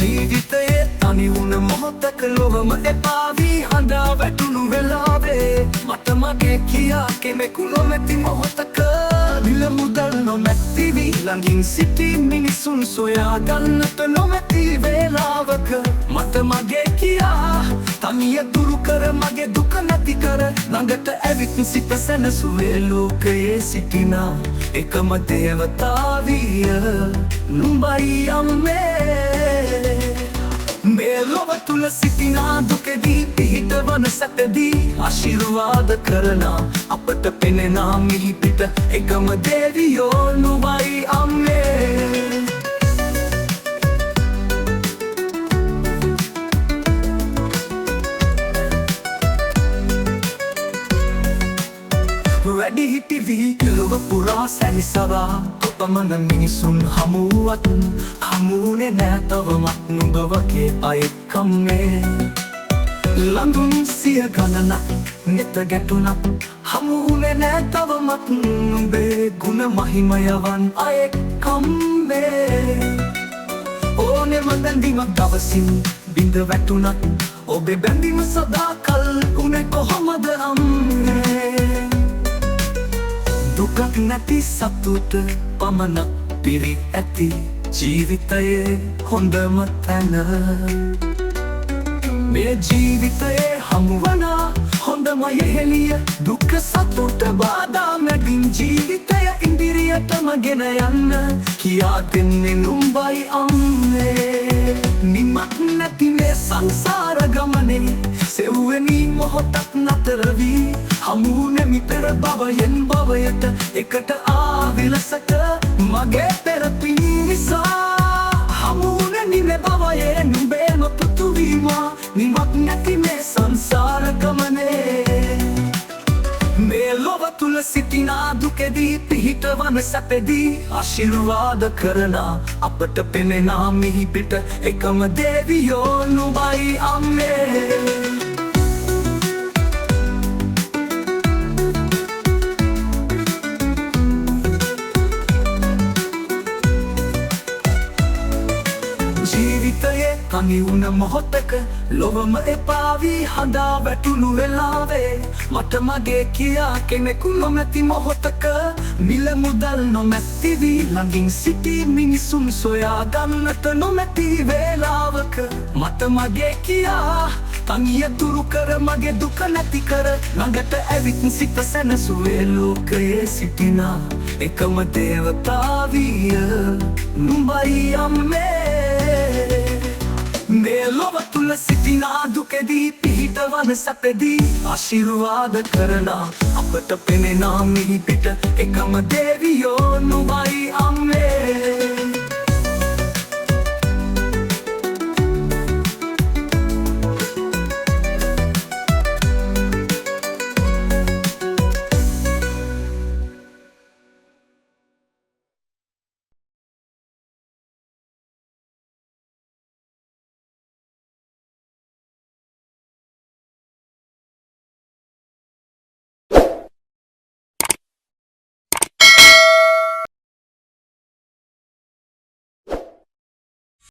ජීවිතයේ තනි වුණ මොහොතක ලොවම එපා වී හඬා වැටුණු වෙලාවේ මට මගේ කියා කෙනෙකු නොමැති මොහොතක මිල මුදල් නොමැති වී ළඟින් සිටි මිනිසුන් සොයා ගන්නට නොමැති වේලාවක මට මගේ කියා තනිය දුරු කර මගේ දුක නැති කර ළඟට ඇවිත් සිත සැනසුවේ ලෝකයේ සිටිනා එකම දේවතාවිය නුඹයි අම්මේ මේ ලොව තුල සිටිනා දුකදී පිහිටවන සැපදී ආශිර්වාද කරනා අපට පෙනෙනා මිහි පිට එකම දේවියෝ නුඹයි අම්මේ වැඩි හිටි වී ලොව පුරා සැරිසවා කොපමණ මිනිසුන් හමුවත් හමුුනේ නෑ තවමත් නුඹ වගේ අයෙක්කම් මේ ළඟුන් සිය ගණනක් නෙත ගැටුණක් හමුුනේ නෑ තවමත් නුඹේ ගුණ මහිමයවන් අයෙක්කම් මේ ඕනෙම බැඳීමක් දවසින් බිඳ වැටුණත් ඔබේ බැඳීම සදාකල් උනේ කොහොමද අම්මේ දුකක් නැති සතුට පමණක් පිරි ඇති ජීවිතයේ හොඳම තැන මේ ජීවිතයේ හමුවන හොඳම යෙහෙළිය දුක සතුට බාධා මැදින් ජීවිතය ඉදිරියටම ගෙන යන්න කියා දෙන්නේ නුඹයි අම්මේ නිමක් නැති මේ සංසාර ගමනේ සෙව්වෙනි මොහොතක් නතර වී හමුුනෙමි පෙර භවයෙන් භවයට එකට ආවිලසට මගේ පෙර පින් නිසා හමුුනෙමි මේ භවයේ නුඹේම පුතු වීමා නිමක් නැති මේ සංසාර ගමනේ මේ ලොව තුල සිටිනා දුකෙදී පිහිටවන සැපෙදී ආශිර්වාද කරනා අපට පෙනෙනා මිහි පිට එකම දේවියෝ නුඹයි අම්මේ ජීවිතයේ තනි වුණ මොහොතක ලොවම එපා වී හඬා වැටුණු වෙලාවේ මට මගේ කියා කෙනෙකු නොමැති මොහොතක මිල මුදල් නොමැති වී ළඟින් සිටි මිනිසුන් සොයා ගන්නට නොමැති වේලාවක මට මගේ කියා තනිය දුරු කර මගේ දුක නැති කර ළඟට ඇවිත් සිත සැනසුවේ ලෝකයේ සිටිනා එකම දේවතාවිය නුඹයි අම්මේ මේ ලොව තුල සිටිනා දුකෙදී පිහිටවන සැපෙදී ආශිර්වාද කරනා අපට පෙනෙනා මිහි පිට එකම දේවියෝ නුඹයි අම්මේ